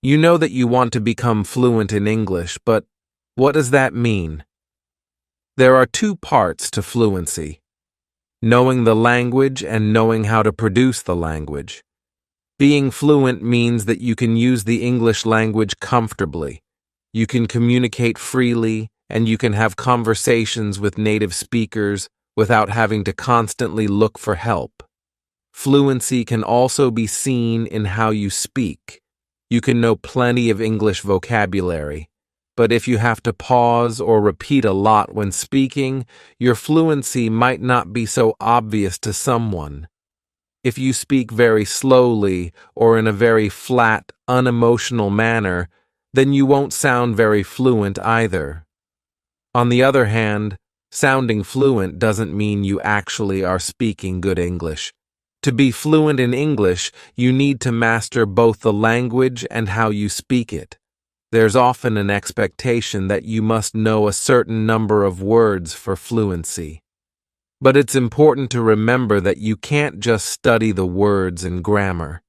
You know that you want to become fluent in English, but what does that mean? There are two parts to fluency: knowing the language and knowing how to produce the language. Being fluent means that you can use the English language comfortably. You can communicate freely, and you can have conversations with native speakers without having to constantly look for help. Fluency can also be seen in how you speak. You can know plenty of English vocabulary, but if you have to pause or repeat a lot when speaking, your fluency might not be so obvious to someone. If you speak very slowly or in a very flat, unemotional manner, then you won't sound very fluent either. On the other hand, sounding fluent doesn't mean you actually are speaking good English. To be fluent in English, you need to master both the language and how you speak it. There's often an expectation that you must know a certain number of words for fluency. But it's important to remember that you can't just study the words and grammar.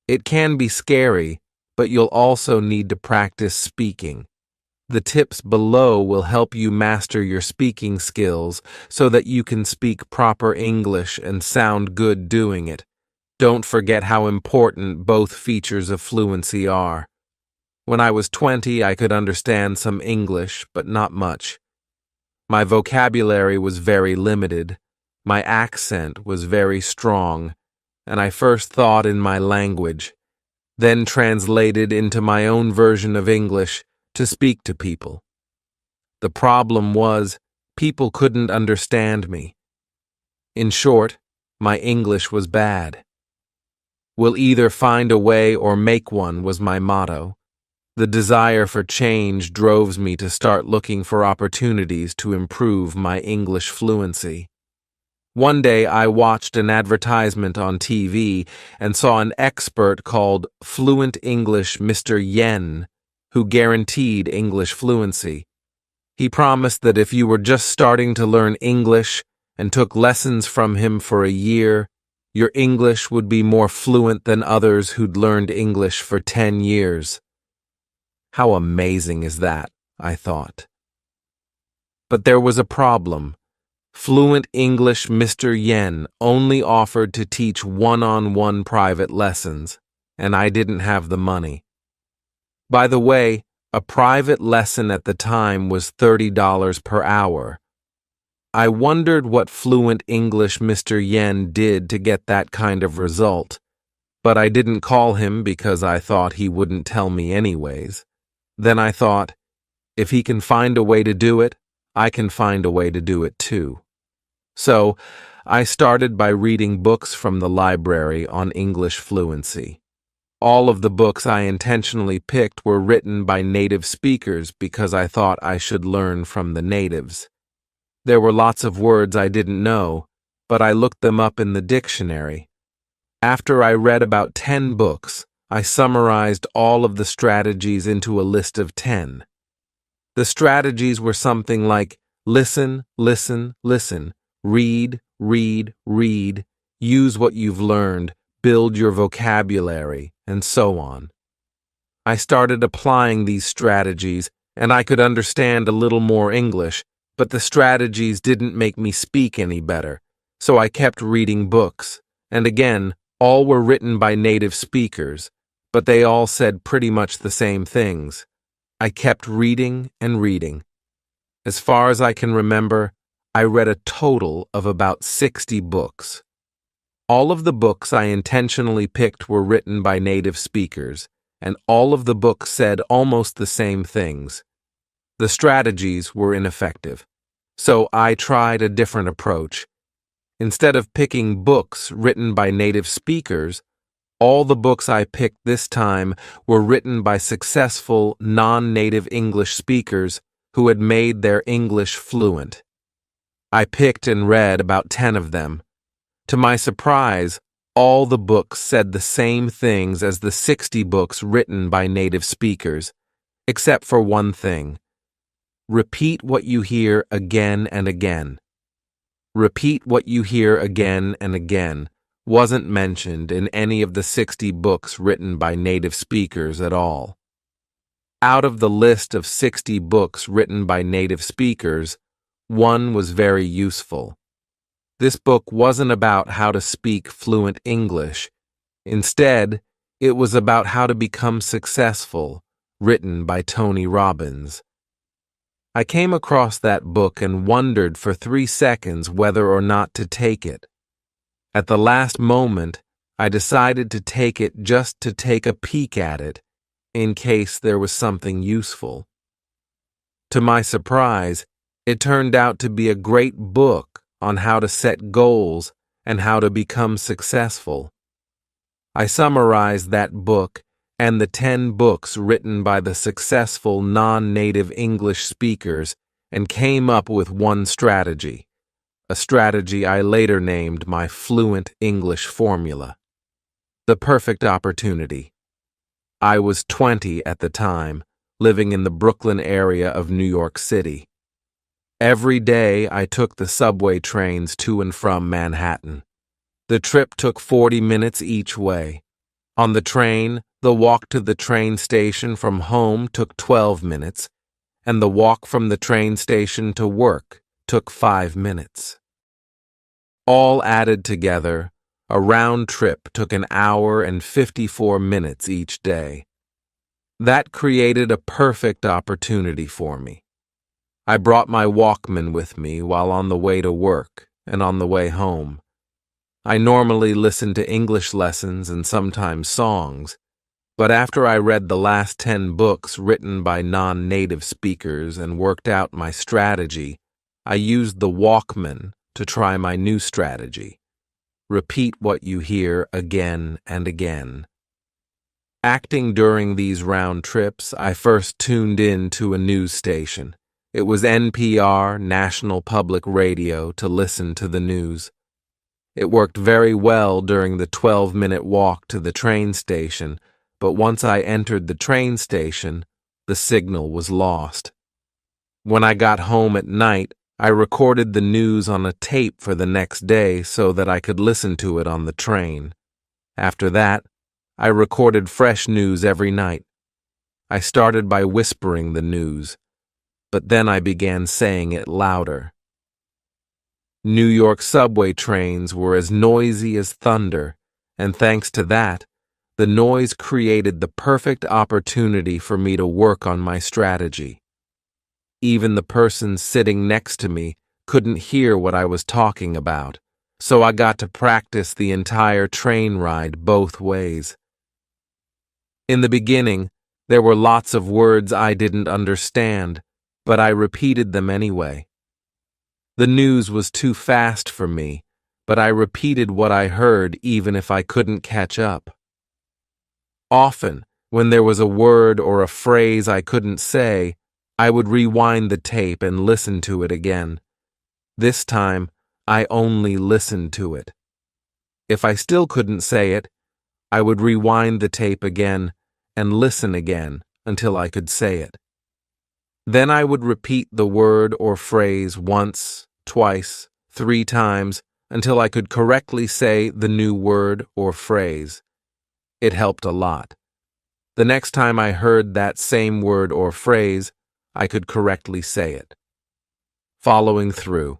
It can be scary, but you'll also need to practice speaking. The tips below will help you master your speaking skills so that you can speak proper English and sound good doing it. Don't forget how important both features of fluency are. When I was 20, I could understand some English, but not much. My vocabulary was very limited, my accent was very strong, and I first thought in my language, then translated into my own version of English to speak to people. The problem was, people couldn't understand me. In short, my English was bad. We'll either find a way or make one was my motto. The desire for change drove me to start looking for opportunities to improve my English fluency. One day I watched an advertisement on TV and saw an expert called Fluent English Mr. Yen, who guaranteed English fluency. He promised that if you were just starting to learn English and took lessons from him for a year, your English would be more fluent than others who'd learned English for 10 years. How amazing is that, I thought. But there was a problem. Fluent English Mr. Yen only offered to teach one-on-one private lessons, and I didn't have the money. By the way, a private lesson at the time was $30 per hour. I wondered what Fluent English Mr. Yen did to get that kind of result, but I didn't call him because I thought he wouldn't tell me anyways. Then I thought, if he can find a way to do it, I can find a way to do it too. So, I started by reading books from the library on English fluency. All of the books I intentionally picked were written by native speakers because I thought I should learn from the natives. There were lots of words I didn't know, but I looked them up in the dictionary. After I read about 10 books, I summarized all of the strategies into a list of 10. The strategies were something like listen, listen, listen, read, read, read, use what you've learned, build your vocabulary, and so on. I started applying these strategies, and I could understand a little more English, but the strategies didn't make me speak any better, so I kept reading books, and again, all were written by native speakers, but they all said pretty much the same things. I kept reading and reading. As far as I can remember, I read a total of about 60 books. All of the books I intentionally picked were written by native speakers, and all of the books said almost the same things. The strategies were ineffective, so I tried a different approach. Instead of picking books written by native speakers, all the books I picked this time were written by successful non-native English speakers who had made their English fluent. I picked and read about 10 of them. To my surprise, all the books said the same things as the 60 books written by native speakers, except for one thing. Repeat what you hear again and again. Repeat what you hear again and again, wasn't mentioned in any of the 60 books written by native speakers at all. Out of the list of 60 books written by native speakers, one was very useful. This book wasn't about how to speak fluent English. Instead, it was about how to become successful, written by Tony Robbins. I came across that book and wondered for 3 seconds whether or not to take it. At the last moment, I decided to take it just to take a peek at it, in case there was something useful. To my surprise, it turned out to be a great book on how to set goals and how to become successful. I summarized that book and the 10 books written by the successful non-native English speakers and came up with one strategy, a strategy I later named my Fluent English Formula. The perfect opportunity. I was 20 at the time, living in the Brooklyn area of New York City. Every day I took the subway trains to and from Manhattan. The trip took 40 minutes each way. On the train, the walk to the train station from home took 12 minutes, and the walk from the train station to work took 5 minutes. All added together, a round trip took an hour and 54 minutes each day. That created a perfect opportunity for me. I brought my Walkman with me while on the way to work and on the way home. I normally listened to English lessons and sometimes songs, but after I read the last 10 books written by non-native speakers and worked out my strategy, I used the Walkman to try my new strategy. Repeat what you hear again and again. Acting during these round trips, I first tuned in to a news station. It was NPR, National Public Radio, to listen to the news. It worked very well during the 12-minute walk to the train station, but once I entered the train station, the signal was lost. When I got home at night, I recorded the news on a tape for the next day so that I could listen to it on the train. After that, I recorded fresh news every night. I started by whispering the news, but then I began saying it louder. New York subway trains were as noisy as thunder, and thanks to that, the noise created the perfect opportunity for me to work on my strategy. Even the person sitting next to me couldn't hear what I was talking about, so I got to practice the entire train ride both ways. In the beginning, there were lots of words I didn't understand, but I repeated them anyway. The news was too fast for me, but I repeated what I heard even if I couldn't catch up. Often, when there was a word or a phrase I couldn't say, I would rewind the tape and listen to it again. This time, I only listened to it. If I still couldn't say it, I would rewind the tape again and listen again until I could say it. Then I would repeat the word or phrase once, twice, 3 times until I could correctly say the new word or phrase. It helped a lot. The next time I heard that same word or phrase, I could correctly say it. Following through.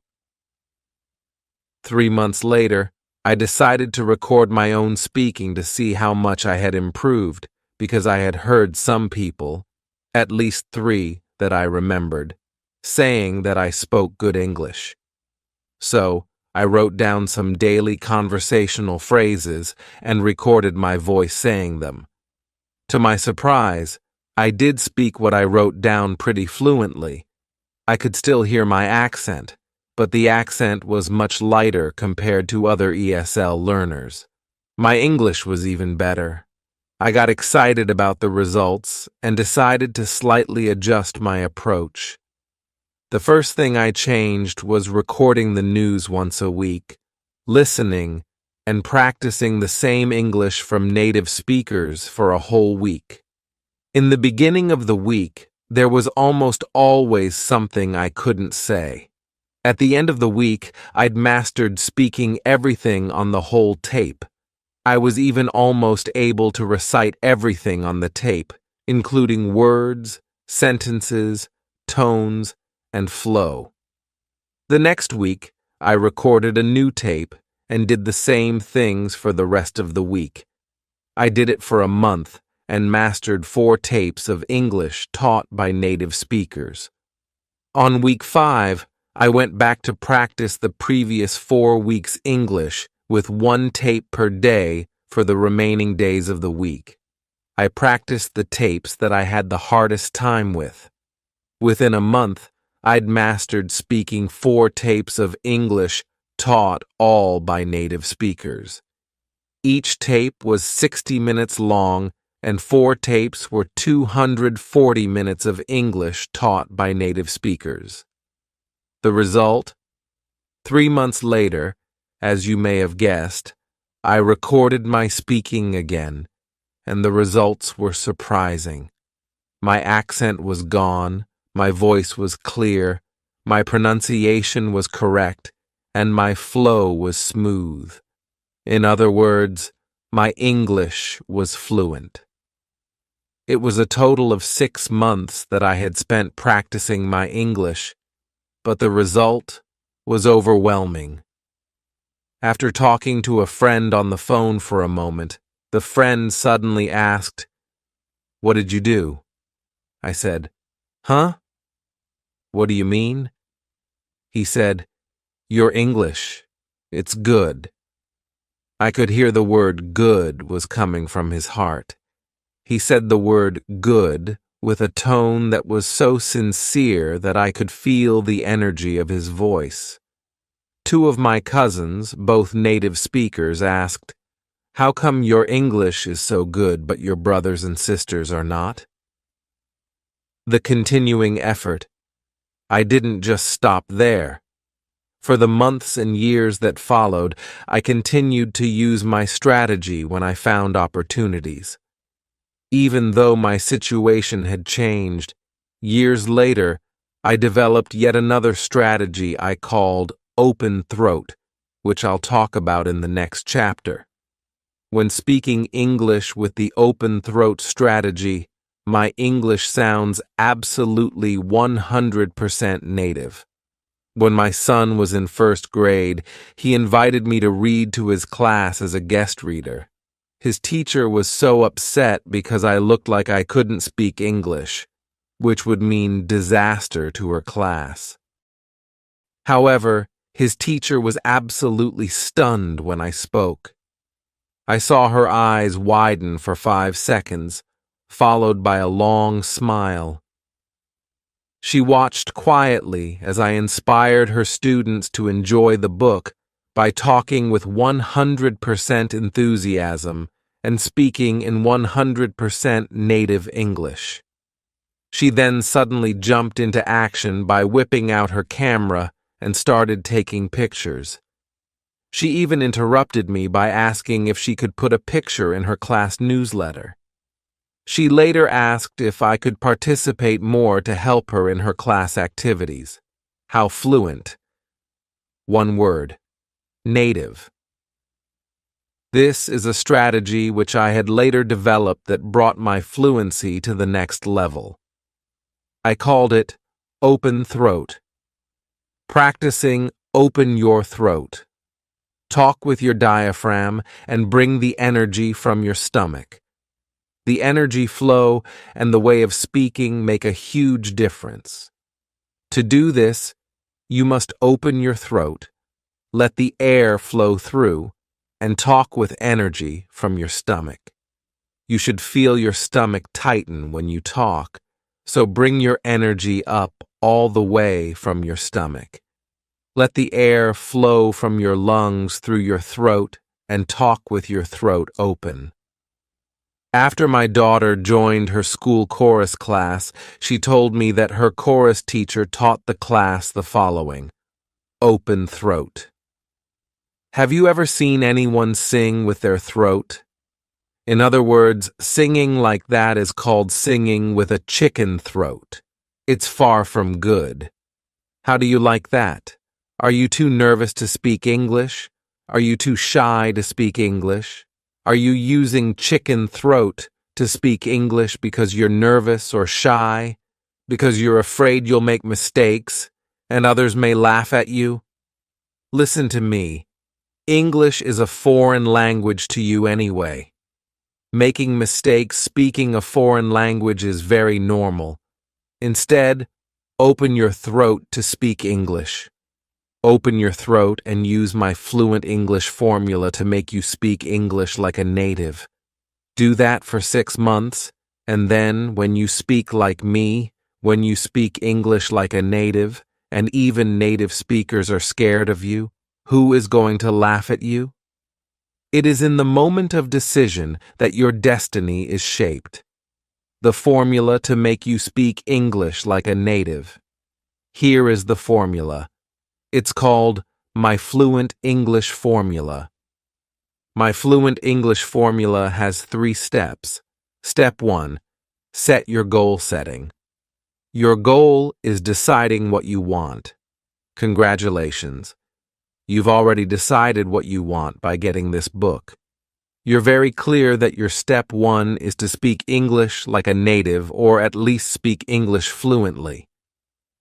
3 months later, I decided to record my own speaking to see how much I had improved, because I had heard some people, at least 3 that I remembered, saying that I spoke good English. So, I wrote down some daily conversational phrases and recorded my voice saying them. To my surprise, I did speak what I wrote down pretty fluently. I could still hear my accent, but the accent was much lighter compared to other ESL learners. My English was even better. I got excited about the results and decided to slightly adjust my approach. The first thing I changed was recording the news once a week, listening, and practicing the same English from native speakers for a whole week. In the beginning of the week, there was almost always something I couldn't say. At the end of the week, I'd mastered speaking everything on the whole tape. I was even almost able to recite everything on the tape, including words, sentences, tones, and flow. The next week, I recorded a new tape and did the same things for the rest of the week. I did it for a month and mastered 4 tapes of English taught by native speakers. On week 5, I went back to practice the previous 4 weeks' English with 1 tape per day for the remaining days of the week. I practiced the tapes that I had the hardest time with. Within a month, I'd mastered speaking 4 tapes of English taught all by native speakers. Each tape was 60 minutes long, and 4 tapes were 240 minutes of English taught by native speakers. The result? 3 months later, as you may have guessed, I recorded my speaking again, and the results were surprising. My accent was gone, my voice was clear, my pronunciation was correct, and my flow was smooth. In other words, my English was fluent. It was a total of 6 months that I had spent practicing my English, but the result was overwhelming. After talking to a friend on the phone for a moment, the friend suddenly asked, "What did you do?" I said, "Huh? What do you mean?" He said, "Your English. It's good." I could hear the word good was coming from his heart. He said the word good with a tone that was so sincere that I could feel the energy of his voice. 2 of my cousins, both native speakers, asked, "How come your English is so good but your brothers and sisters are not?" The continuing effort. I didn't just stop there. For the months and years that followed, I continued to use my strategy when I found opportunities. Even though my situation had changed, years later, I developed yet another strategy I called open throat, which I'll talk about in the next chapter. When speaking English with the open throat strategy, my English sounds absolutely 100% native. When my son was in 1st grade, he invited me to read to his class as a guest reader. His teacher was so upset because I looked like I couldn't speak English, which would mean disaster to her class. However, his teacher was absolutely stunned when I spoke. I saw her eyes widen for 5 seconds, followed by a long smile. She watched quietly as I inspired her students to enjoy the book by talking with 100% enthusiasm and speaking in 100% native English. She then suddenly jumped into action by whipping out her camera and started taking pictures. She even interrupted me by asking if she could put a picture in her class newsletter. She later asked if I could participate more to help her in her class activities. How fluent. 1 word. Native. This is a strategy which I had later developed that brought my fluency to the next level. I called it open throat. Practicing open your throat. Talk with your diaphragm and bring the energy from your stomach. The energy flow and the way of speaking make a huge difference. To do this, you must open your throat, let the air flow through, and talk with energy from your stomach. You should feel your stomach tighten when you talk, so bring your energy up all the way from your stomach. Let the air flow from your lungs through your throat and talk with your throat open. After my daughter joined her school chorus class, she told me that her chorus teacher taught the class the following: open throat. Have you ever seen anyone sing with their throat? In other words, singing like that is called singing with a chicken throat. It's far from good. How do you like that? Are you too nervous to speak English? Are you too shy to speak English? Are you using chicken throat to speak English because you're nervous or shy? Because you're afraid you'll make mistakes and others may laugh at you? Listen to me. English is a foreign language to you anyway. Making mistakes speaking a foreign language is very normal. Instead, open your throat to speak English. Open your throat and use my fluent English formula to make you speak English like a native. Do that for 6 months, and then when you speak like me, when you speak English like a native, and even native speakers are scared of you, who is going to laugh at you? It is in the moment of decision that your destiny is shaped. The formula to make you speak English like a native. Here is the formula. It's called my fluent English formula. My fluent English formula has 3 steps. Step 1. Set your goal setting. Your goal is deciding what you want. Congratulations. You've already decided what you want by getting this book. You're very clear that your step 1 is to speak English like a native, or at least speak English fluently.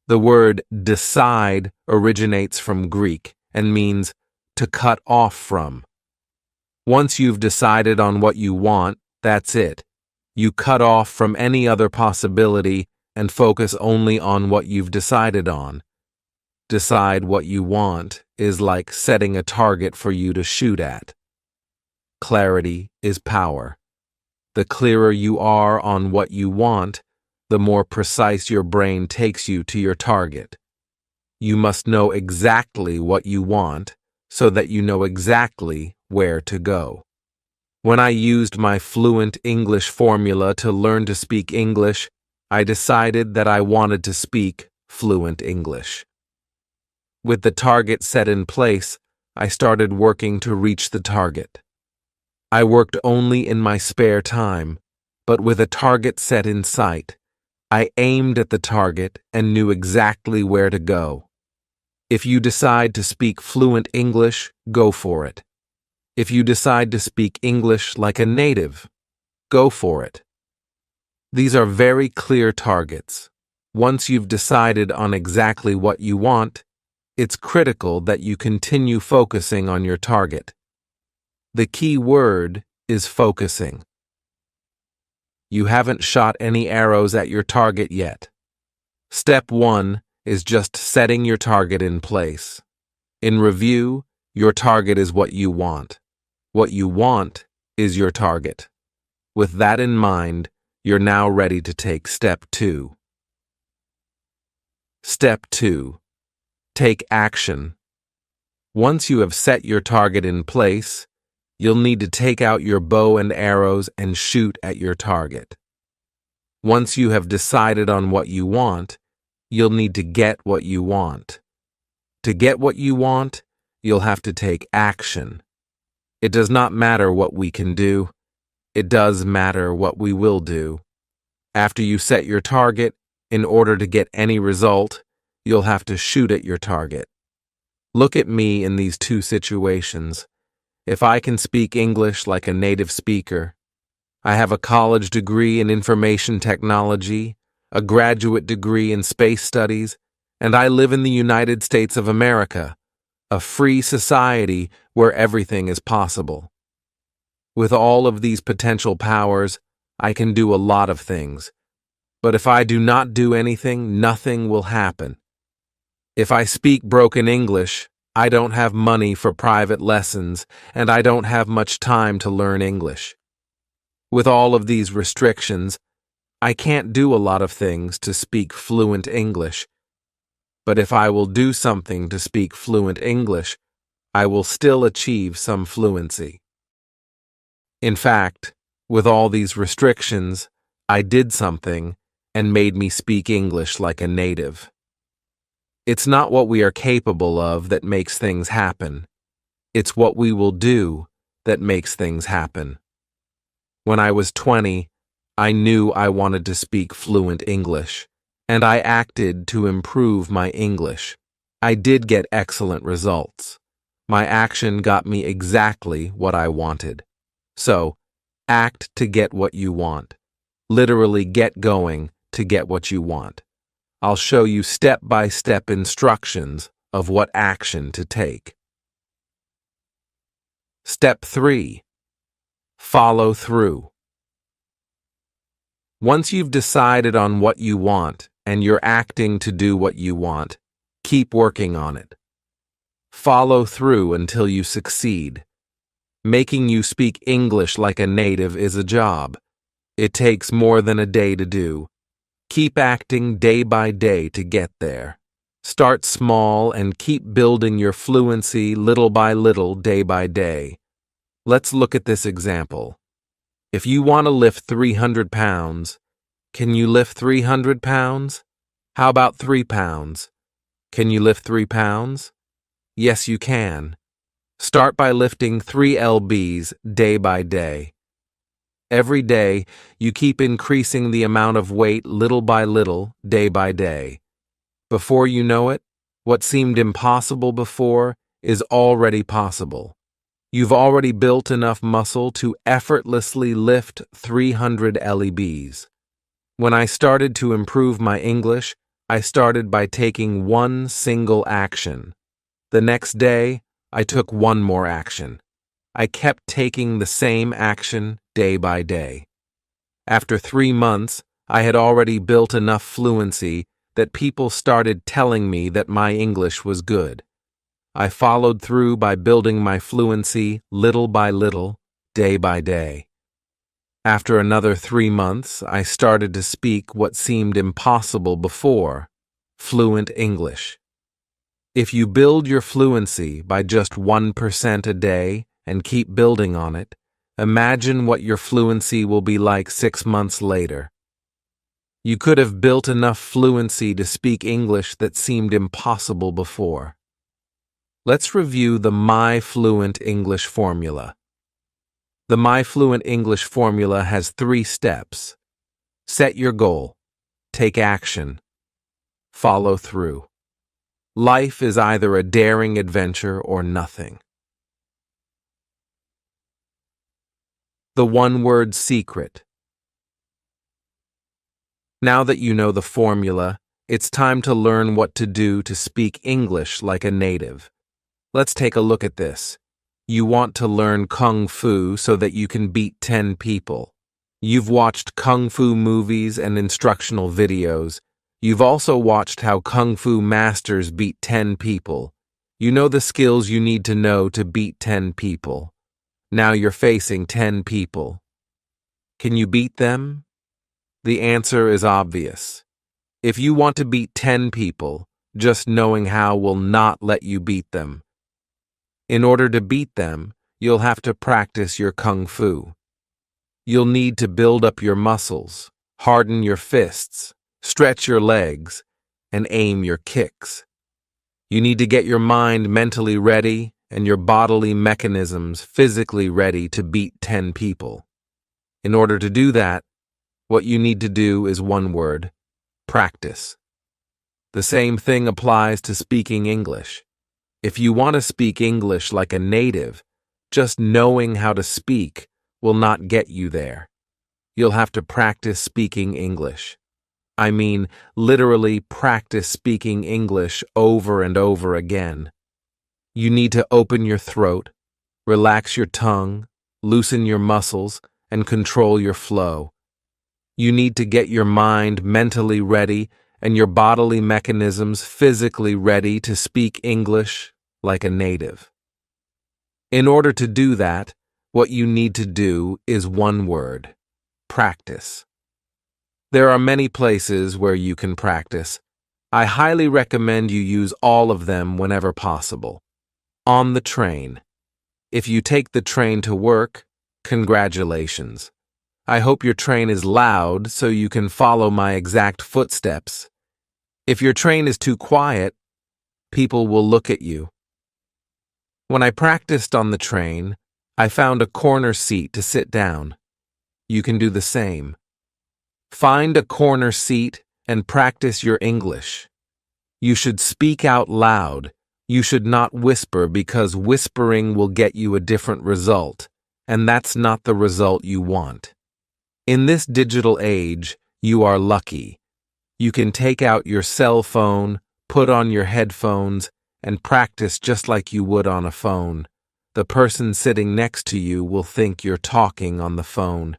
The word decide originates from Greek and means to cut off from. Once you've decided on what you want, that's it. You cut off from any other possibility and focus only on what you've decided on. Decide what you want is like setting a target for you to shoot at. Clarity is power. The clearer you are on what you want, the more precise your brain takes you to your target. You must know exactly what you want so that you know exactly where to go. When I used my fluent English formula to learn to speak English, I decided that I wanted to speak fluent English. With the target set in place, I started working to reach the target. I worked only in my spare time, but with a target set in sight, I aimed at the target and knew exactly where to go. If you decide to speak fluent English, go for it. If you decide to speak English like a native, go for it. These are very clear targets. Once you've decided on exactly what you want, it's critical that you continue focusing on your target. The key word is focusing. You haven't shot any arrows at your target yet. Step 1 is just setting your target in place. In review, your target is what you want. What you want is your target. With that in mind, you're now ready to take step 2. Step 2. Take action. Once you have set your target in place, you'll need to take out your bow and arrows and shoot at your target. Once you have decided on what you want, you'll need to get what you want. To get what you want, you'll have to take action. It does not matter what we can do. It does matter what we will do. After you set your target, in order to get any result, you'll have to shoot at your target. Look at me in these 2 situations. If I can speak English like a native speaker, I have a college degree in information technology, a graduate degree in space studies, and I live in the United States of America, a free society where everything is possible. With all of these potential powers, I can do a lot of things. But if I do not do anything, nothing will happen. If I speak broken English, I don't have money for private lessons, and I don't have much time to learn English. With all of these restrictions, I can't do a lot of things to speak fluent English. But if I will do something to speak fluent English, I will still achieve some fluency. In fact, with all these restrictions, I did something and made me speak English like a native. It's not what we are capable of that makes things happen. It's what we will do that makes things happen. When I was 20, I knew I wanted to speak fluent English, and I acted to improve my English. I did get excellent results. My action got me exactly what I wanted. So, act to get what you want. Literally get going to get what you want. I'll show you step-by-step instructions of what action to take. Step 3. Follow through. Once you've decided on what you want and you're acting to do what you want, keep working on it. Follow through until you succeed. Making you speak English like a native is a job. It takes more than a day to do. Keep acting day by day to get there. Start small and keep building your fluency little by little, day by day. Let's look at this example. If you want to lift 300 pounds, can you lift 300 pounds? How about 3 pounds? Can you lift 3 pounds? Yes, you can. Start by lifting 3 lbs day by day. Every day, you keep increasing the amount of weight little by little, day by day. Before you know it, what seemed impossible before is already possible. You've already built enough muscle to effortlessly lift 300 lbs. When I started to improve my English, I started by taking one single action. The next day, I took one more action. I kept taking the same action day by day. After 3 months, I had already built enough fluency that people started telling me that my English was good. I followed through by building my fluency little by little, day by day. After another 3 months, I started to speak what seemed impossible before, fluent English. If you build your fluency by just 1% a day and keep building on it, imagine what your fluency will be like 6 months later. You could have built enough fluency to speak English that seemed impossible before. Let's review the My Fluent English formula. The My Fluent English formula has 3 steps. Set your goal. Take action. Follow through. Life is either a daring adventure or nothing. The one-word secret. Now that you know the formula, it's time to learn what to do to speak English like a native. Let's take a look at this. You want to learn Kung Fu so that you can beat 10 people. You've watched Kung Fu movies and instructional videos. You've also watched how Kung Fu masters beat 10 people. You know the skills you need to know to beat 10 people. Now you're facing 10 people. Can you beat them? The answer is obvious. If you want to beat 10 people, just knowing how will not let you beat them. In order to beat them, you'll have to practice your Kung Fu. You'll need to build up your muscles, harden your fists, stretch your legs, and aim your kicks. You need to get your mind mentally ready and your bodily mechanisms physically ready to beat 10 people. In order to do that, what you need to do is one word: practice. The same thing applies to speaking English. If you want to speak English like a native, just knowing how to speak will not get you there. You'll have to practice speaking English. I mean, literally practice speaking English over and over again. You need to open your throat, relax your tongue, loosen your muscles, and control your flow. You need to get your mind mentally ready and your bodily mechanisms physically ready to speak English like a native. In order to do that, what you need to do is one word: practice. There are many places where you can practice. I highly recommend you use all of them whenever possible. On the train. If you take the train to work, congratulations. I hope your train is loud so you can follow my exact footsteps. If your train is too quiet, people will look at you. When I practiced on the train, I found a corner seat to sit down. You can do the same. Find a corner seat and practice your English. You should speak out loud. You should not whisper because whispering will get you a different result, and that's not the result you want. In this digital age, you are lucky. You can take out your cell phone, put on your headphones, and practice just like you would on a phone. The person sitting next to you will think you're talking on the phone.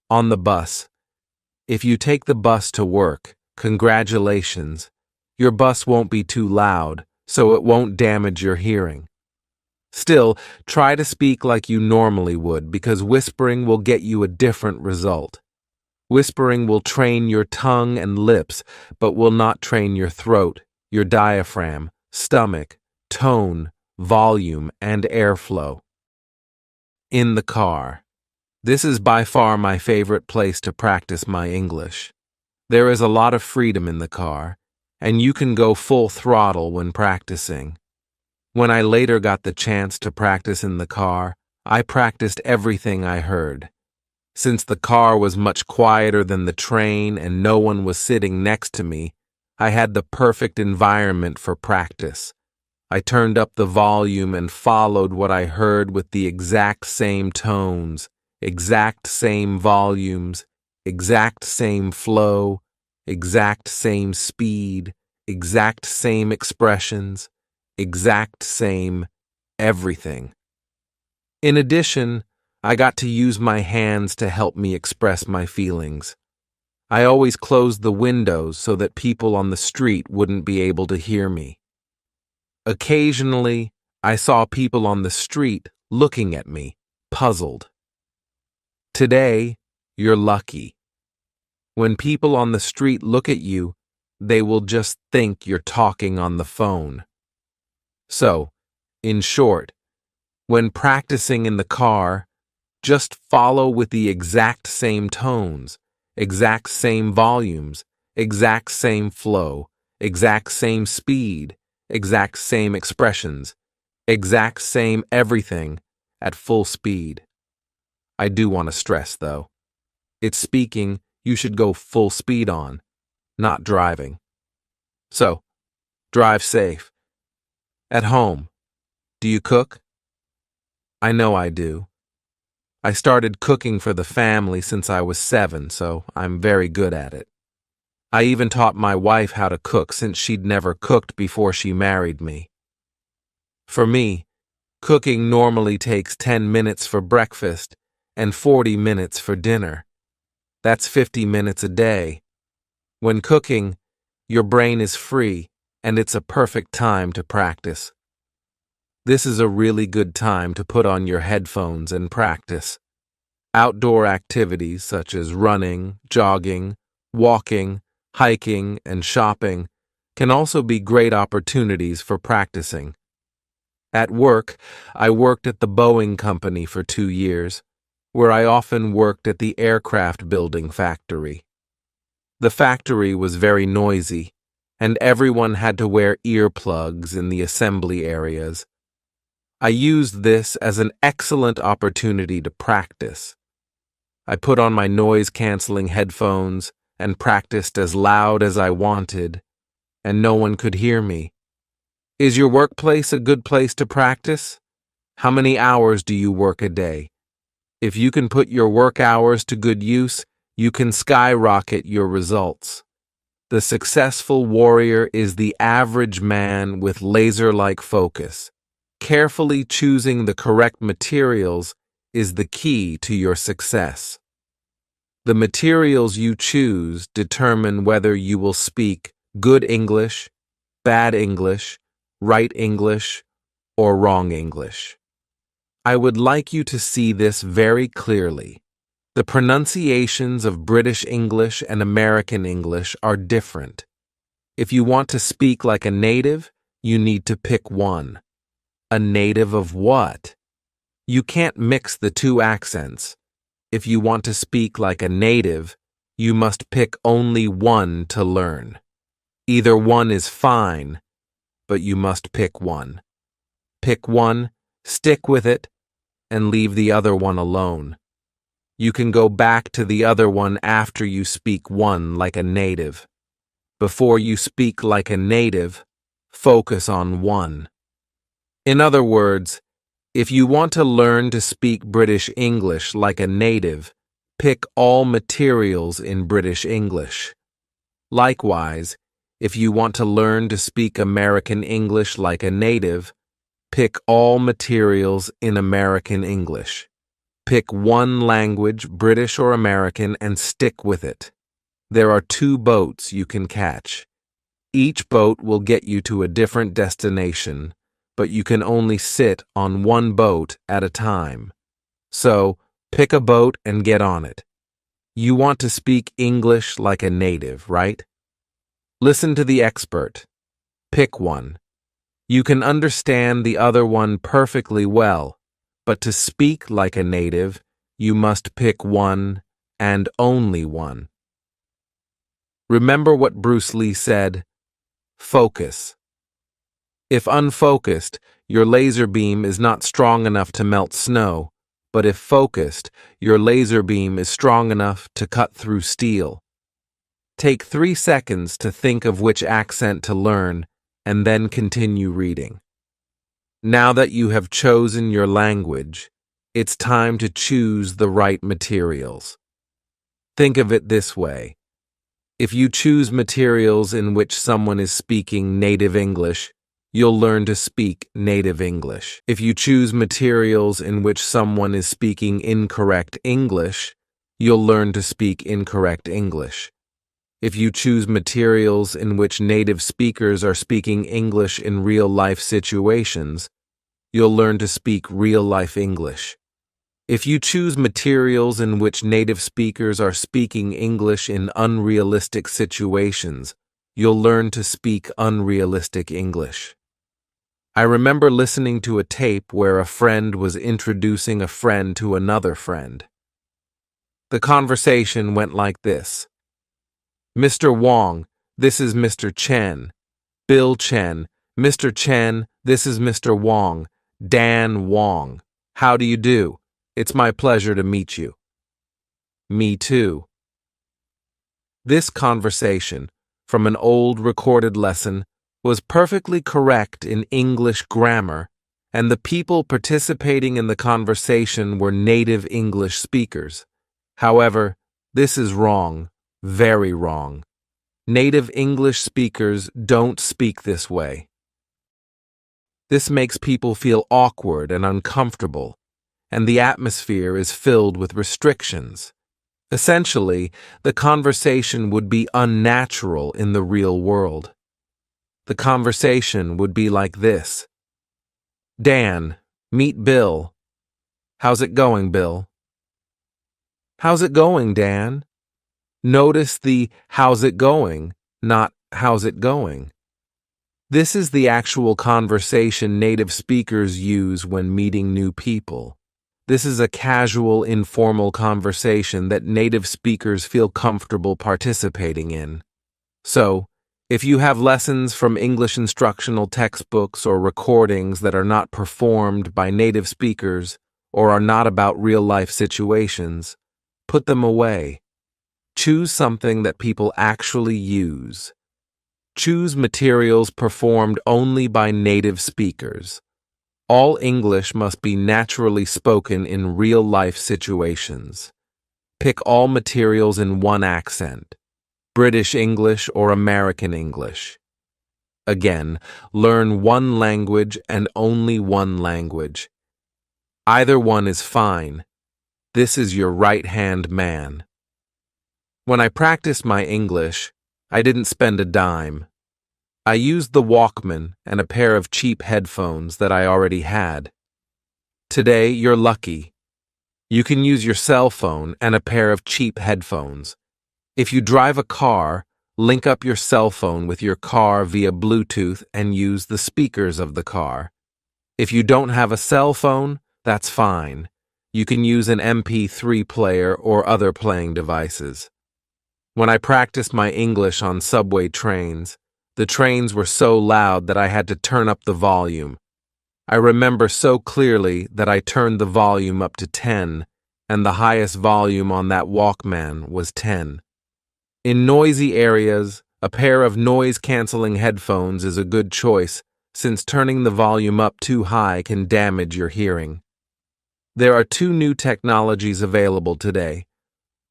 On the bus. If you take the bus to work, congratulations. Your bus won't be too loud, so it won't damage your hearing. Still, try to speak like you normally would because whispering will get you a different result. Whispering will train your tongue and lips, but will not train your throat, your diaphragm, stomach, tone, volume, and airflow. In the car. This is by far my favorite place to practice my English. There is a lot of freedom in the car, and you can go full throttle when practicing. When I later got the chance to practice in the car, I practiced everything I heard. Since the car was much quieter than the train and no one was sitting next to me, I had the perfect environment for practice. I turned up the volume and followed what I heard with the exact same tones, exact same volumes, exact same flow, exact same speed, exact same expressions, exact same everything. In addition, I got to use my hands to help me express my feelings. I always closed the windows so that people on the street wouldn't be able to hear me. Occasionally, I saw people on the street looking at me, puzzled. Today, you're lucky. When people on the street look at you, they will just think you're talking on the phone. So, in short, when practicing in the car, just follow with the exact same tones, exact same volumes, exact same flow, exact same speed, exact same expressions, exact same everything at full speed. I do want to stress, though, it's speaking you should go full speed on, not driving. So, drive safe. At home, do you cook? I know I do. I started cooking for the family since I was 7, so I'm very good at it. I even taught my wife how to cook since she'd never cooked before she married me. For me, cooking normally takes 10 minutes for breakfast and 40 minutes for dinner. That's 50 minutes a day. When cooking, your brain is free, and it's a perfect time to practice. This is a really good time to put on your headphones and practice. Outdoor activities such as running, jogging, walking, hiking, and shopping can also be great opportunities for practicing. At work, I worked at the Boeing company for 2 years, where I often worked at the aircraft building factory. The factory was very noisy, and everyone had to wear earplugs in the assembly areas. I used this as an excellent opportunity to practice. I put on my noise-canceling headphones and practiced as loud as I wanted, and no one could hear me. Is your workplace a good place to practice? How many hours do you work a day? If you can put your work hours to good use, you can skyrocket your results. The successful warrior is the average man with laser-like focus. Carefully choosing the correct materials is the key to your success. The materials you choose determine whether you will speak good English, bad English, right English, or wrong English. I would like you to see this very clearly. The pronunciations of British English and American English are different. If you want to speak like a native, you need to pick one. A native of what? You can't mix the two accents. If you want to speak like a native, you must pick only one to learn. Either one is fine, but you must pick one. Pick one, stick with it, and leave the other one alone. You can go back to the other one after you speak one like a native. Before you speak like a native, focus on one. In other words, if you want to learn to speak British English like a native, pick all materials in British English. Likewise, if you want to learn to speak American English like a native, pick all materials in American English. Pick one language, British or American, and stick with it. There are 2 boats you can catch. Each boat will get you to a different destination, but you can only sit on one boat at a time. So, pick a boat and get on it. You want to speak English like a native, right? Listen to the expert. Pick one. You can understand the other one perfectly well, but to speak like a native, you must pick one and only one. Remember what Bruce Lee said, focus. If unfocused, your laser beam is not strong enough to melt snow, but if focused, your laser beam is strong enough to cut through steel. Take 3 seconds to think of which accent to learn, and then continue reading. Now that you have chosen your language, it's time to choose the right materials. Think of it this way. If you choose materials in which someone is speaking native English, you'll learn to speak native English. If you choose materials in which someone is speaking incorrect English, you'll learn to speak incorrect English. If you choose materials in which native speakers are speaking English in real-life situations, you'll learn to speak real-life English. If you choose materials in which native speakers are speaking English in unrealistic situations, you'll learn to speak unrealistic English. I remember listening to a tape where a friend was introducing a friend to another friend. The conversation went like this. Mr. Wong, this is Mr. Chen. Bill Chen, Mr. Chen, this is Mr. Wong. Dan Wong. How do you do? It's my pleasure to meet you. Me too. This conversation, from an old recorded lesson, was perfectly correct in English grammar, and the people participating in the conversation were native English speakers. However, this is wrong, very wrong. Native English speakers don't speak this way. This makes people feel awkward and uncomfortable, and the atmosphere is filled with restrictions. Essentially, the conversation would be unnatural in the real world. The conversation would be like this. Dan, meet Bill. How's it going, Bill? How's it going, Dan? Notice the how's it going, not how's it going. This is the actual conversation native speakers use when meeting new people. This is a casual, informal conversation that native speakers feel comfortable participating in. So, if you have lessons from English instructional textbooks or recordings that are not performed by native speakers or are not about real-life situations, put them away. Choose something that people actually use. Choose materials performed only by native speakers. All English must be naturally spoken in real-life situations. Pick all materials in one accent. British English or American English. Again, learn one language and only one language. Either one is fine. This is your right-hand man. When I practiced my English, I didn't spend a dime. I used the Walkman and a pair of cheap headphones that I already had. Today, you're lucky. You can use your cell phone and a pair of cheap headphones. If you drive a car, link up your cell phone with your car via Bluetooth and use the speakers of the car. If you don't have a cell phone, that's fine. You can use an MP3 player or other playing devices. When I practiced my English on subway trains, the trains were so loud that I had to turn up the volume. I remember so clearly that I turned the volume up to 10, and the highest volume on that Walkman was 10. In noisy areas, A pair of noise-canceling headphones is a good choice, since turning the volume up too high can damage your hearing. There are two new technologies available today.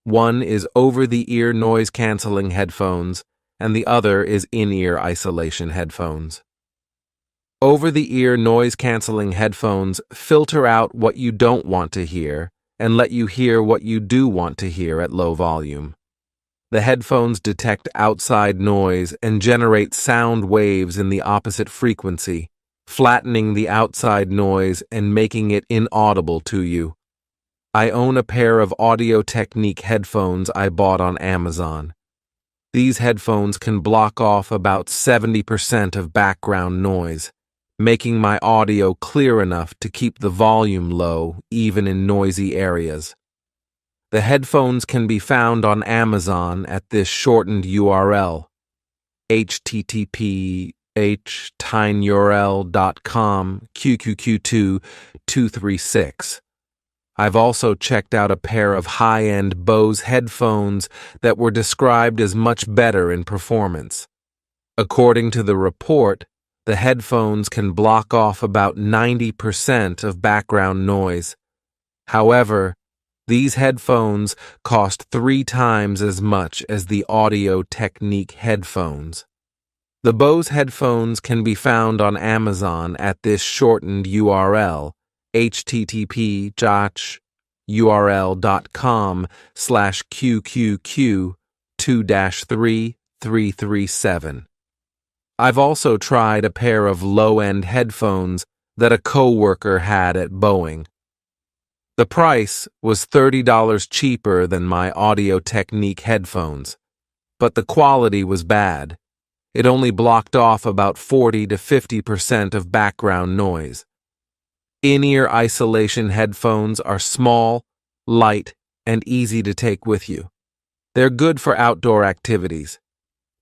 One is over-the-ear noise-canceling headphones, and the other is in-ear isolation headphones. Over-the-ear noise-canceling headphones filter out what you don't want to hear and let you hear what you do want to hear at low volume. The headphones detect outside noise and generate sound waves in the opposite frequency, flattening the outside noise and making it inaudible to you. I own a pair of Audio Technique headphones I bought on Amazon. These headphones can block off about 70% of background noise, making my audio clear enough to keep the volume low even in noisy areas. The headphones can be found on Amazon at this shortened URL, http://tinyurl.com QQQ2 236. I've also checked out a pair of high-end Bose headphones that were described as much better in performance. According to the report, the headphones can block off about 90% of background noise. However, these headphones cost 3 times as much as the Audio Technique headphones. The Bose headphones can be found on Amazon at this shortened URL, http://url.com/QQQ2-3337. I've also tried a pair of low-end headphones that a coworker had at Boeing. The price was $30 cheaper than my Audio Technique headphones, but the quality was bad. It only blocked off about 40 to 50% of background noise. In-ear isolation headphones are small, light, and easy to take with you. They're good for outdoor activities.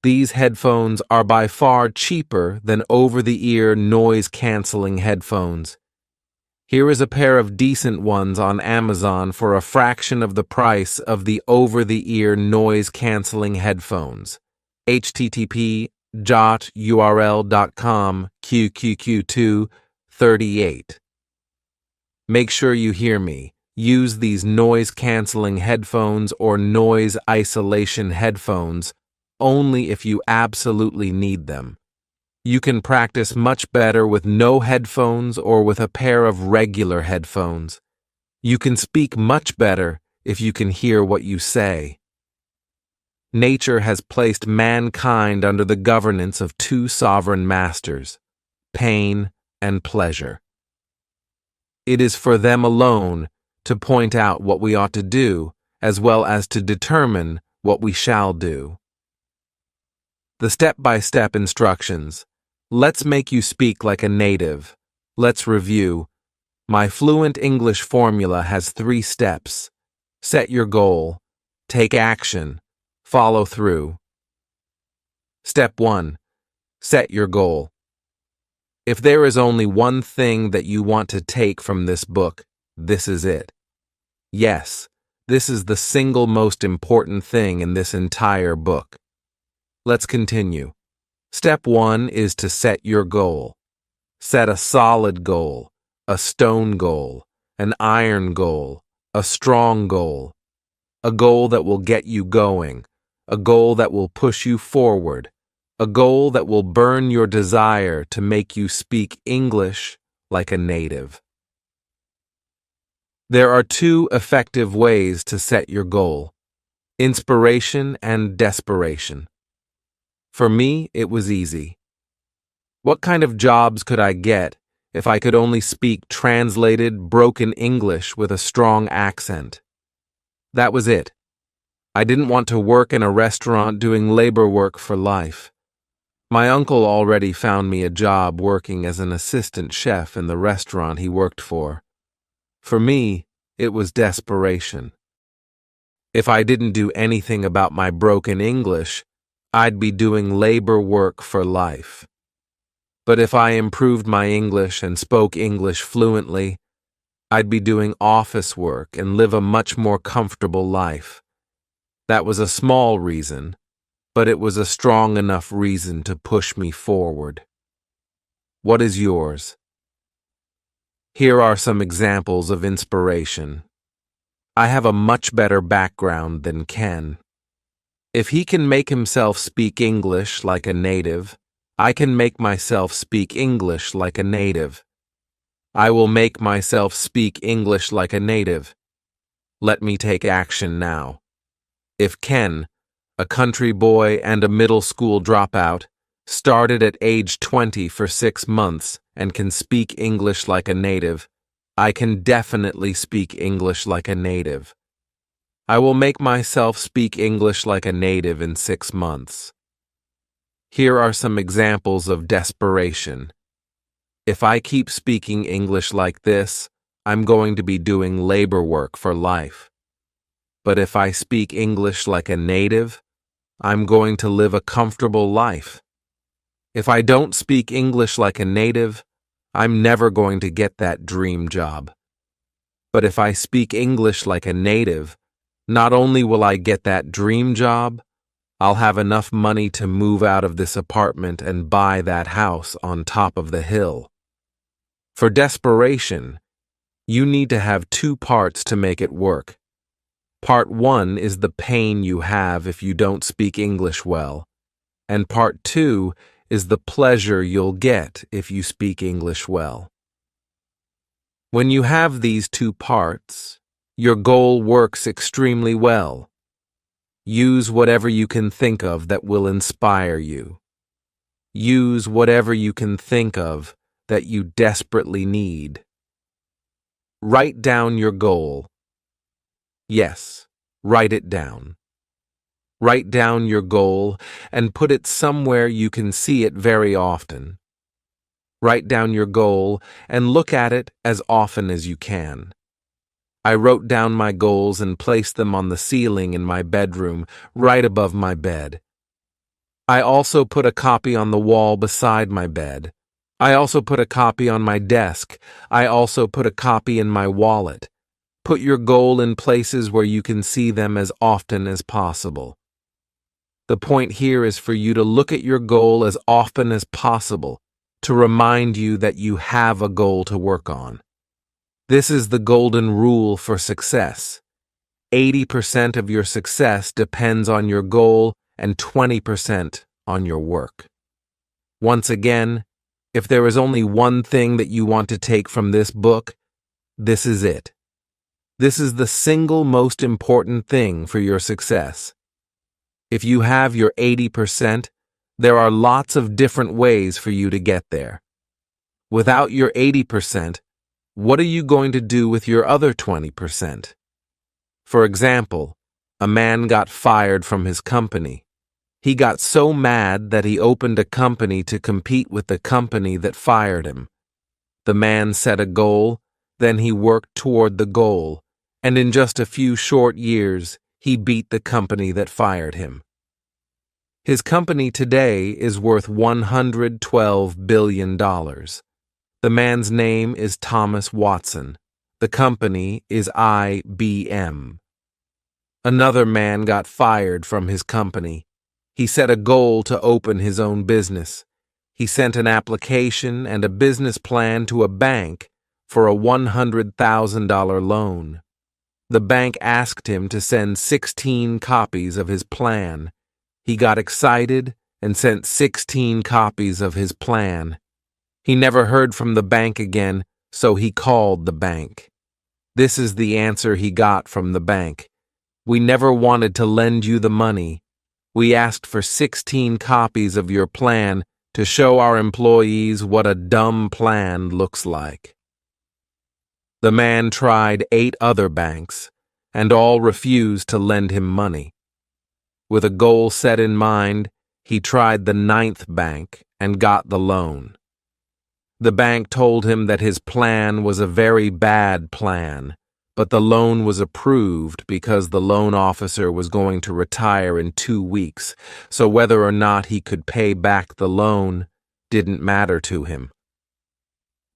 These headphones are by far cheaper than over-the-ear noise-canceling headphones. Here is a pair of decent ones on Amazon for a fraction of the price of the over-the-ear noise-canceling headphones. http://url.com QQQ2-38. Make sure you hear me. Use these noise-canceling headphones or noise isolation headphones only if you absolutely need them. You can practice much better with no headphones or with a pair of regular headphones. You can speak much better if you can hear what you say. Nature has placed mankind under the governance of 2 sovereign masters, pain and pleasure. It is for them alone to point out what we ought to do, as well as to determine what we shall do. The step-by-step instructions. Let's make you speak like a native. Let's review. My fluent English formula has 3 steps. Set your goal. Take action. Follow through. Step 1. Set your goal. If there is only one thing that you want to take from this book, this is it. Yes, this is the single most important thing in this entire book. Let's continue. Step 1 is to set your goal. Set a solid goal, a stone goal, an iron goal, a strong goal, a goal that will get you going, a goal that will push you forward, a goal that will burn your desire to make you speak English like a native. There are 2 effective ways to set your goal: inspiration and desperation. For me, it was easy. What kind of jobs could I get if I could only speak translated, broken English with a strong accent? That was it. I didn't want to work in a restaurant doing labor work for life. My uncle already found me a job working as an assistant chef in the restaurant he worked for. For me, it was desperation. If I didn't do anything about my broken English, I'd be doing labor work for life. But if I improved my English and spoke English fluently, I'd be doing office work and live a much more comfortable life. That was a small reason, but it was a strong enough reason to push me forward. What is yours? Here are some examples of inspiration. I have a much better background than Ken. If he can make himself speak English like a native, I can make myself speak English like a native. I will make myself speak English like a native. Let me take action now. If Ken, a country boy and a middle school dropout, started at age 20 for 6 months and can speak English like a native, I can definitely speak English like a native. I will make myself speak English like a native in 6 months. Here are some examples of desperation. If I keep speaking English like this, I'm going to be doing labor work for life. But if I speak English like a native, I'm going to live a comfortable life. If I don't speak English like a native, I'm never going to get that dream job. But if I speak English like a native, not only will I get that dream job, I'll have enough money to move out of this apartment and buy that house on top of the hill. For desperation, you need to have 2 parts to make it work. Part 1 is the pain you have if you don't speak English well, and Part 2 is the pleasure you'll get if you speak English well. When you have these 2 parts, your goal works extremely well. Use whatever you can think of that will inspire you. Use whatever you can think of that you desperately need. Write down your goal. Yes, write it down. Write down your goal and put it somewhere you can see it very often. Write down your goal and look at it as often as you can. I wrote down my goals and placed them on the ceiling in my bedroom, right above my bed. I also put a copy on the wall beside my bed. I also put a copy on my desk. I also put a copy in my wallet. Put your goal in places where you can see them as often as possible. The point here is for you to look at your goal as often as possible to remind you that you have a goal to work on. This is the golden rule for success. 80% of your success depends on your goal and 20% on your work. Once again, if there is only one thing that you want to take from this book, this is it. This is the single most important thing for your success. If you have your 80%, there are lots of different ways for you to get there. Without your 80%, what are you going to do with your other 20%? For example, a man got fired from his company. He got so mad that he opened a company to compete with the company that fired him. The man set a goal, then he worked toward the goal, and in just a few short years, he beat the company that fired him. His company today is worth $112 billion. The man's name is Thomas Watson. The company is IBM. Another man got fired from his company. He set a goal to open his own business. He sent an application and a business plan to a bank for a $100,000 loan. The bank asked him to send 16 copies of his plan. He got excited and sent 16 copies of his plan. He never heard from the bank again, so he called the bank. This is the answer he got from the bank. We never wanted to lend you the money. We asked for 16 copies of your plan to show our employees what a dumb plan looks like. The man tried 8 other banks, and all refused to lend him money. With a goal set in mind, he tried the 9th bank and got the loan. The bank told him that his plan was a very bad plan, but the loan was approved because the loan officer was going to retire in 2 weeks, so whether or not he could pay back the loan didn't matter to him.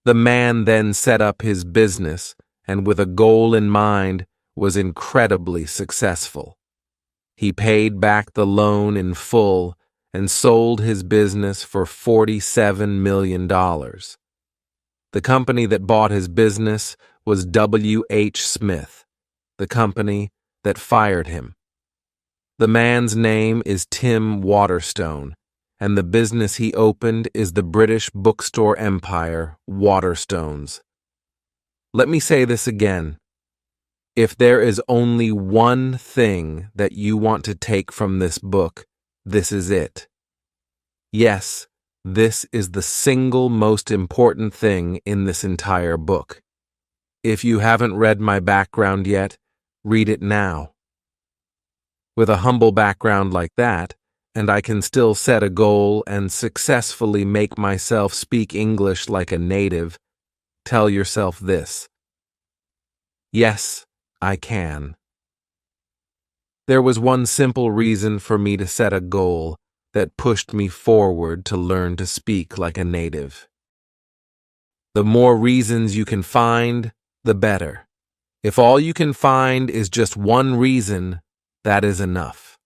The man then set up his business and with a goal in mind was incredibly successful. He paid back the loan in full and sold his business for $47 million. The company that bought his business was W.H. Smith, the company that fired him. The man's name is Tim Waterstone, and the business he opened is the British bookstore empire, Waterstones. Let me say this again. If there is only one thing that you want to take from this book, this is it. Yes, this is the single most important thing in this entire book. If you haven't read my background yet, read it now. With a humble background like that, and I can still set a goal and successfully make myself speak English like a native, tell yourself this. Yes, I can. There was one simple reason for me to set a goal that pushed me forward to learn to speak like a native. The more reasons you can find, the better. If all you can find is just one reason, that is enough.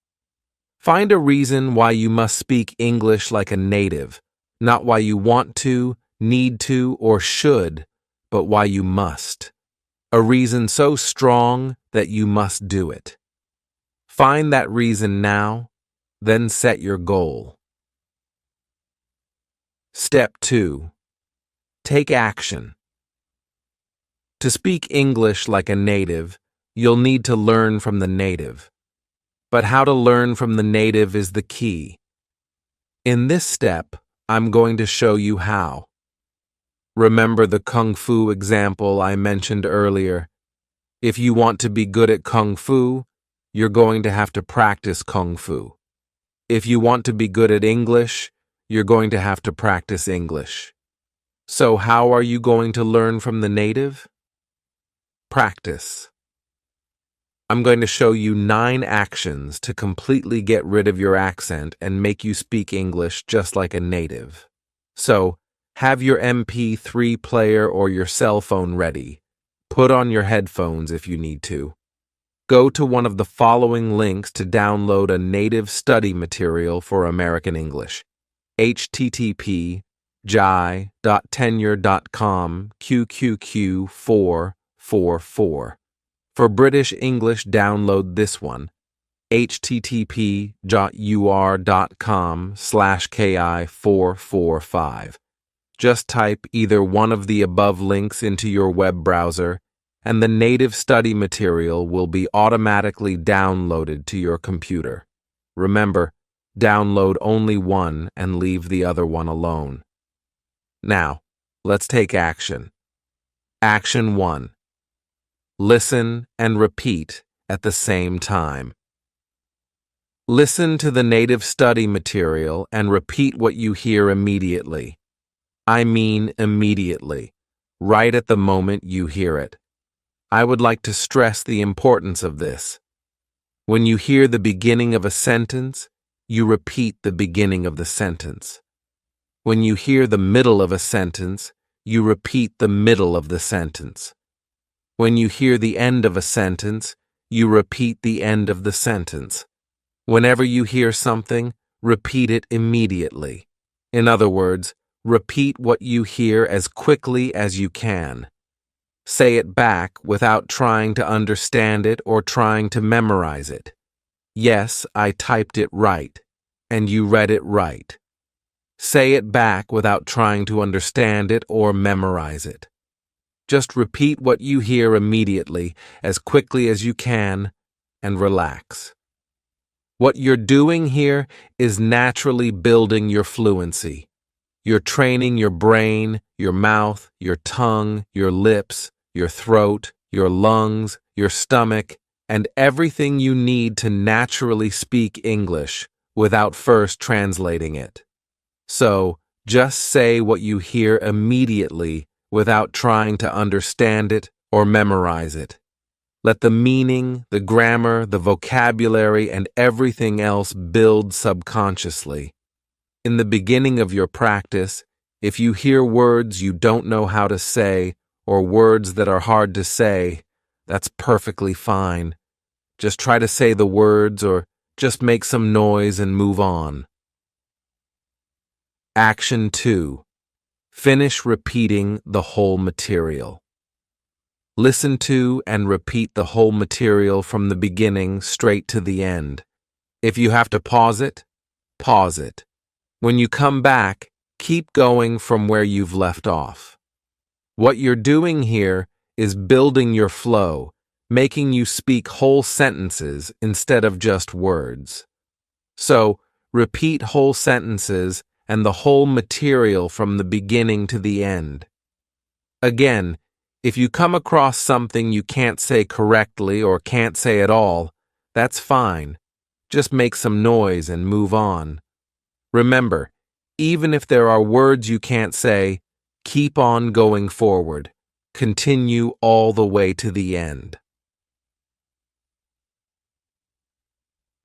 Find a reason why you must speak English like a native, not why you want to, need to, or should, but why you must. A reason so strong that you must do it. Find that reason now, then set your goal. Step 2. Take action. To speak English like a native, you'll need to learn from the native. But how to learn from the native is the key. In this step, I'm going to show you how. Remember the Kung Fu example I mentioned earlier. If you want to be good at Kung Fu, you're going to have to practice Kung Fu. If you want to be good at English, you're going to have to practice English. So how are you going to learn from the native? Practice. I'm going to show you 9 actions to completely get rid of your accent and make you speak English just like a native. So, have your MP3 player or your cell phone ready. Put on your headphones if you need to. Go to one of the following links to download a native study material for American English. http://jai.tenure.com QQQ444. For British English, download this one. http://ur.com/ki445. Just type either one of the above links into your web browser, and the native study material will be automatically downloaded to your computer. Remember, download only one and leave the other one alone. Now, let's take action. Action 1. Listen and repeat at the same time. Listen to the native study material and repeat what you hear immediately. I mean immediately, right at the moment you hear it. I would like to stress the importance of this. When you hear the beginning of a sentence, you repeat the beginning of the sentence. When you hear the middle of a sentence, you repeat the middle of the sentence. When you hear the end of a sentence, you repeat the end of the sentence. Whenever you hear something, repeat it immediately. In other words, repeat what you hear as quickly as you can. Say it back without trying to understand it or trying to memorize it. Yes, I typed it right, and you read it right. Say it back without trying to understand it or memorize it. Just repeat what you hear immediately, as quickly as you can, and relax. What you're doing here is naturally building your fluency. You're training your brain, your mouth, your tongue, your lips, your throat, your lungs, your stomach, and everything you need to naturally speak English without first translating it. So, just say what you hear immediately without trying to understand it or memorize it. Let the meaning, the grammar, the vocabulary, and everything else build subconsciously. In the beginning of your practice, if you hear words you don't know how to say or words that are hard to say, that's perfectly fine. Just try to say the words or Just make some noise and move on. Action 2. Finish repeating the whole material. Listen to and repeat the whole material from the beginning straight to the end. If you have to pause it, pause it. When you come back, keep going from where you've left off. What you're doing here is building your flow, making you speak whole sentences instead of just words. So, repeat whole sentences and the whole material from the beginning to the end. Again, if you come across something you can't say correctly or can't say at all, that's fine. Just make some noise and move on. Remember, even if there are words you can't say, keep on going forward. Continue all the way to the end.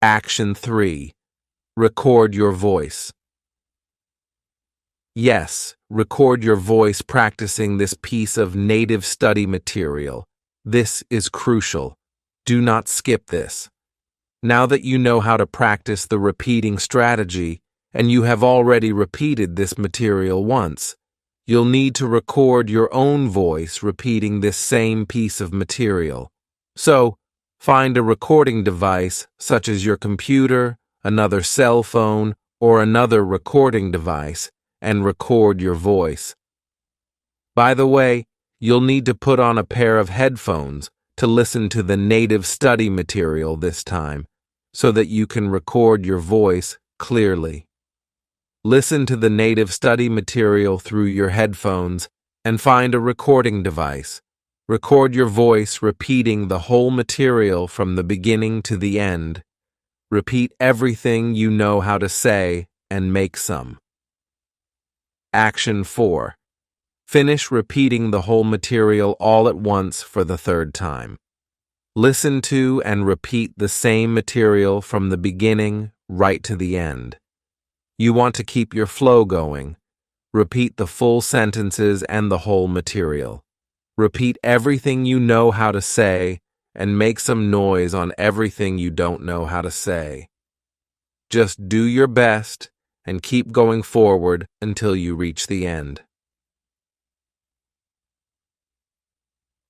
Action 3. Record your voice. Yes, record your voice practicing this piece of native study material. This is crucial. Do not skip this. Now that you know how to practice the repeating strategy, and you have already repeated this material once, you'll need to record your own voice repeating this same piece of material. So, find a recording device such as your computer, another cell phone, or another recording device, and record your voice. By the way, you'll need to put on a pair of headphones to listen to the native study material this time, so that you can record your voice clearly. Listen to the native study material through your headphones and find a recording device. Record your voice repeating the whole material from the beginning to the end. Repeat everything you know how to say and make some. Action 4. Finish repeating the whole material all at once for the third time. Listen to and repeat the same material from the beginning right to the end. You want to keep your flow going. Repeat the full sentences and the whole material. Repeat everything you know how to say and make some noise on everything you don't know how to say. Just do your best and keep going forward until you reach the end.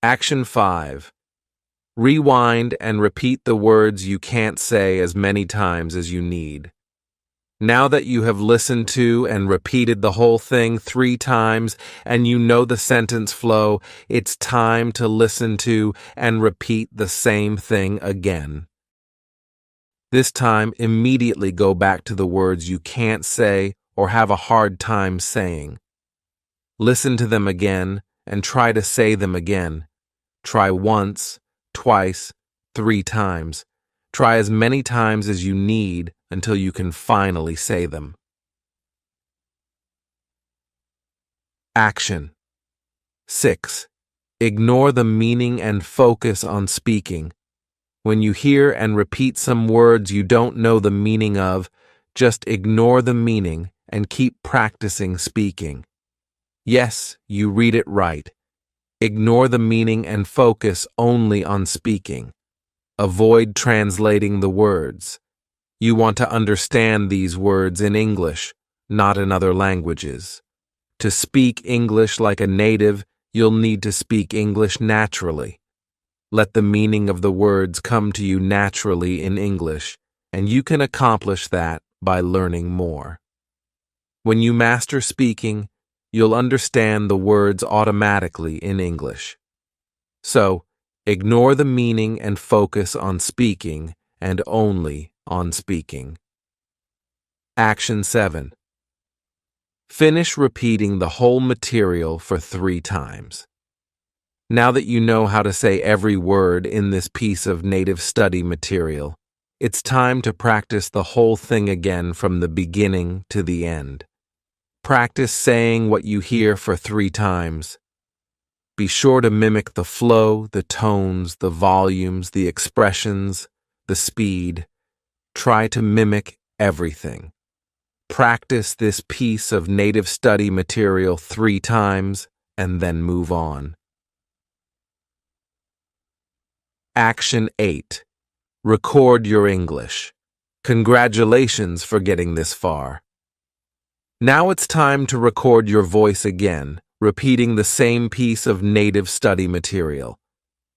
Action 5. Rewind and repeat the words you can't say as many times as you need. Now that you have listened to and repeated the whole thing 3 times and you know the sentence flow, it's time to listen to and repeat the same thing again. This time, immediately go back to the words you can't say or have a hard time saying. Listen to them again and try to say them again. Try once, twice, 3 times. Try as many times as you need until you can finally say them. Action 6. Ignore the meaning and focus on speaking. When you hear and repeat some words you don't know the meaning of, just ignore the meaning and keep practicing speaking. Yes, you read it right. Ignore the meaning and focus only on speaking. Avoid translating the words. You want to understand these words in English, not in other languages. To speak English like a native, you'll need to speak English naturally. Let the meaning of the words come to you naturally in English, and you can accomplish that by learning more. When you master speaking, you'll understand the words automatically in English. So, ignore the meaning and focus on speaking and only on speaking. Action 7. Finish repeating the whole material for 3 times. Now that you know how to say every word in this piece of native study material, it's time to practice the whole thing again from the beginning to the end. Practice saying what you hear for 3 times. Be sure to mimic the flow, the tones, the volumes, the expressions, the speed. Try to mimic everything. Practice this piece of native study material 3 times and then move on. Action 8. Record your English. Congratulations for getting this far. Now it's time to record your voice again, repeating the same piece of native study material.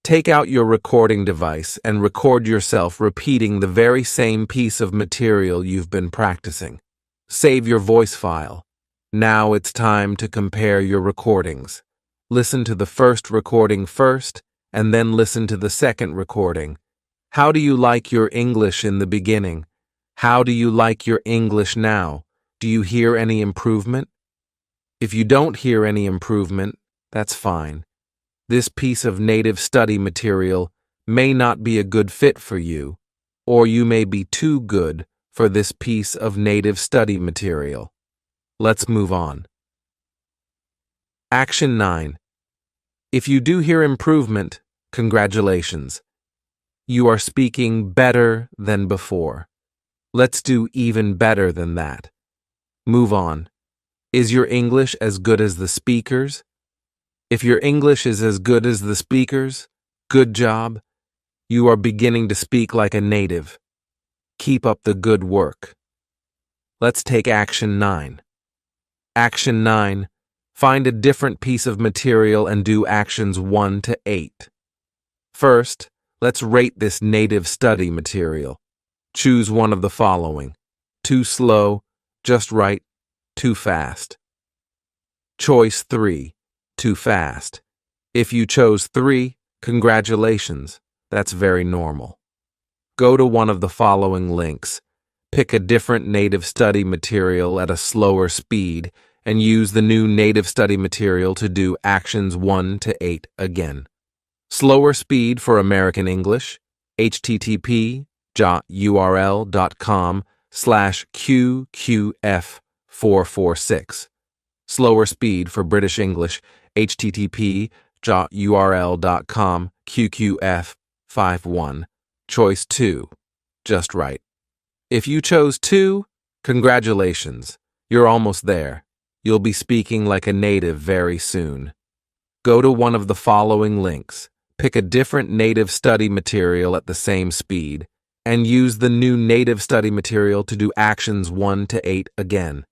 Take out your recording device and record yourself repeating the very same piece of material you've been practicing. Save your voice file. Now it's time to compare your recordings. Listen to the first recording first, and then listen to the second recording. How do you like your English in the beginning? How do you like your English now? Do you hear any improvement? If you don't hear any improvement, that's fine. This piece of native study material may not be a good fit for you, or you may be too good for this piece of native study material. Let's move on. Action 9. If you do hear improvement, congratulations. You are speaking better than before. Let's do even better than that. Move on. Is your English as good as the speakers? If your English is as good as the speakers, good job. You are beginning to speak like a native. Keep up the good work. Let's take Action 9. Action 9. Find a different piece of material and do actions 1 to 8. First, let's rate this native study material. Choose one of the following: too slow, just right, too fast. Choice 3. Too fast. If you chose 3, congratulations. That's very normal. Go to one of the following links. Pick a different native study material at a slower speed and use the new native study material to do actions 1 to 8 again. Slower speed for American English, http://url.com/QQF446. Slower speed for British English, http://url.com/QQF51. Choice 2. Just right. If you chose 2, congratulations. You're almost there. You'll be speaking like a native very soon. Go to one of the following links. Pick a different native study material at the same speed, and use the new native study material to do actions 1 to 8 again.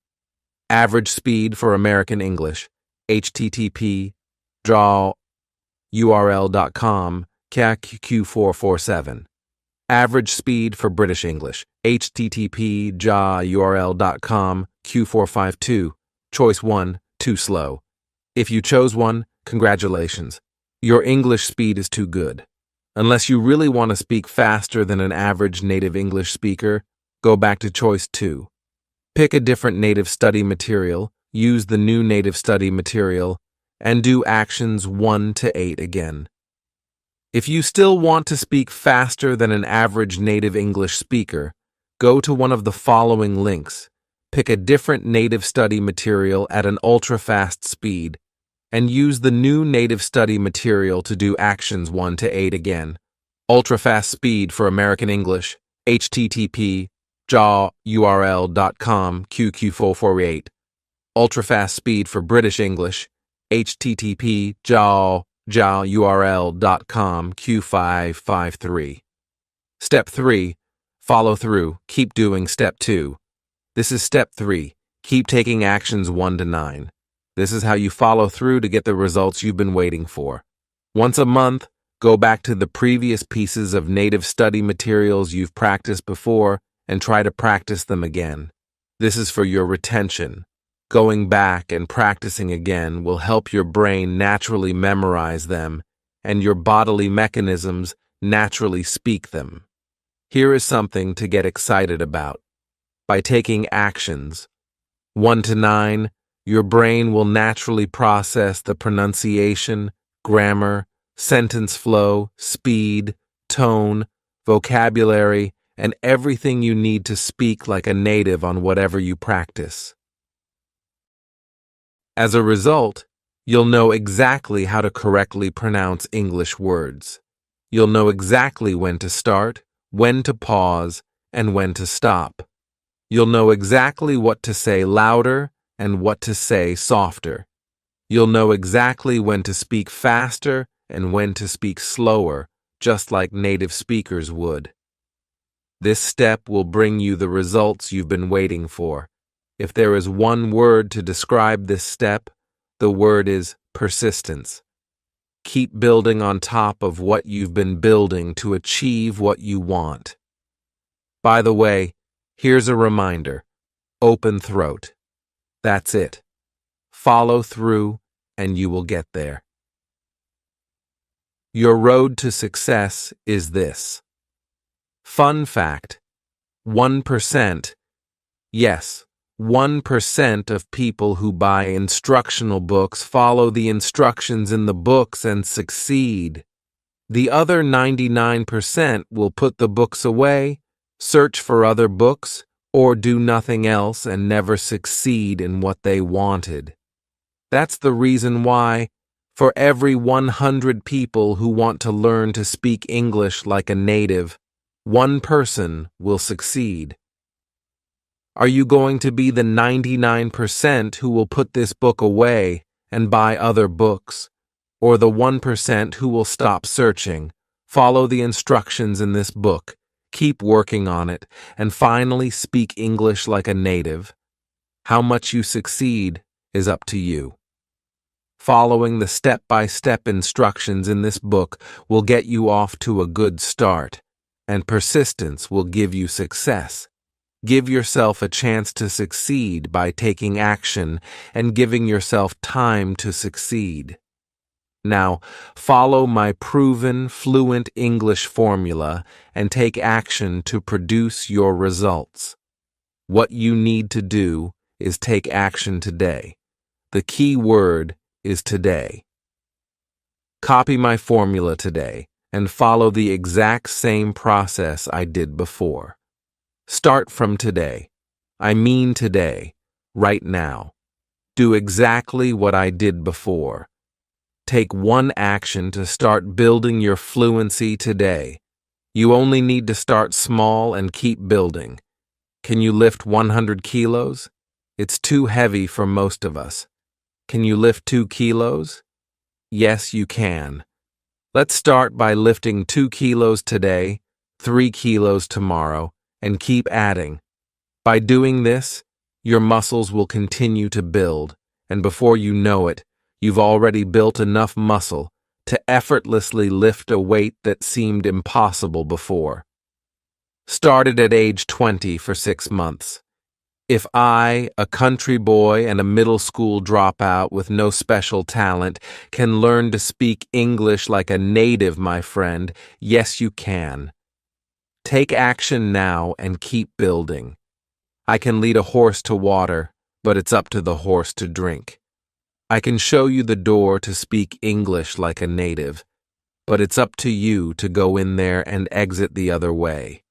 Average speed for American English, http://url.com/QQ447. Average speed for British English, http://url.com/Q452. Choice 1, too slow. If you chose 1, congratulations. Your English speed is too good. Unless you really want to speak faster than an average native English speaker, go back to choice 2. Pick a different native study material, use the new native study material, and do actions 1 to 8 again. If you still want to speak faster than an average native English speaker, go to one of the following links. Pick a different native study material at an ultra-fast speed, and use the new native study material to do actions 1 to 8 again. Ultra-fast speed for American English, http://url.com/QQ448. Ultra-fast speed for British English, http://url.com/Q553. Step 3. Follow through. Keep doing Step 2. This is Step 3. Keep taking actions 1 to 9. This is how you follow through to get the results you've been waiting for. Once a month, go back to the previous pieces of native study materials you've practiced before and try to practice them again. This is for your retention. Going back and practicing again will help your brain naturally memorize them and your bodily mechanisms naturally speak them. Here is something to get excited about. By taking actions 1 to 9, your brain will naturally process the pronunciation, grammar, sentence flow, speed, tone, vocabulary, and everything you need to speak like a native on whatever you practice. As a result, you'll know exactly how to correctly pronounce English words. You'll know exactly when to start, when to pause, and when to stop. You'll know exactly what to say louder and what to say softer. You'll know exactly when to speak faster and when to speak slower, just like native speakers would. This step will bring you the results you've been waiting for. If there is one word to describe this step, the word is persistence. Keep building on top of what you've been building to achieve what you want. By the way, here's a reminder. Open throat. That's it. Follow through, and you will get there. Your road to success is this. Fun fact: 1%, yes, 1% of people who buy instructional books follow the instructions in the books and succeed. The other 99% will put the books away, search for other books, or do nothing else and never succeed in what they wanted. That's the reason why, for every 100 people who want to learn to speak English like a native, one person will succeed. Are you going to be the 99% who will put this book away and buy other books, or the 1% who will stop searching, follow the instructions in this book, keep working on it, and finally speak English like a native? How much you succeed is up to you. Following the step-by-step instructions in this book will get you off to a good start, and persistence will give you success. Give yourself a chance to succeed by taking action and giving yourself time to succeed. Now, follow my proven fluent English formula and take action to produce your results. What you need to do is take action today. The key word is today. Copy my formula today and follow the exact same process I did before. Start from today. I mean today, right now. Do exactly what I did before. Take one action to start building your fluency today. You only need to start small and keep building. Can you lift 100 kilos? It's too heavy for most of us. Can you lift 2 kilos? Yes, you can. Let's start by lifting 2 kilos today, 3 kilos tomorrow, and keep adding. By doing this, your muscles will continue to build, and before you know it, you've already built enough muscle to effortlessly lift a weight that seemed impossible before. Started at age 20 for 6 months. If I, a country boy and a middle school dropout with no special talent, can learn to speak English like a native, my friend, yes, you can. Take action now and keep building. I can lead a horse to water, but it's up to the horse to drink. I can show you the door to speak English like a native, but it's up to you to go in there and exit the other way.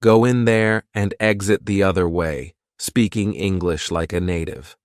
Go in there and exit the other way, speaking English like a native.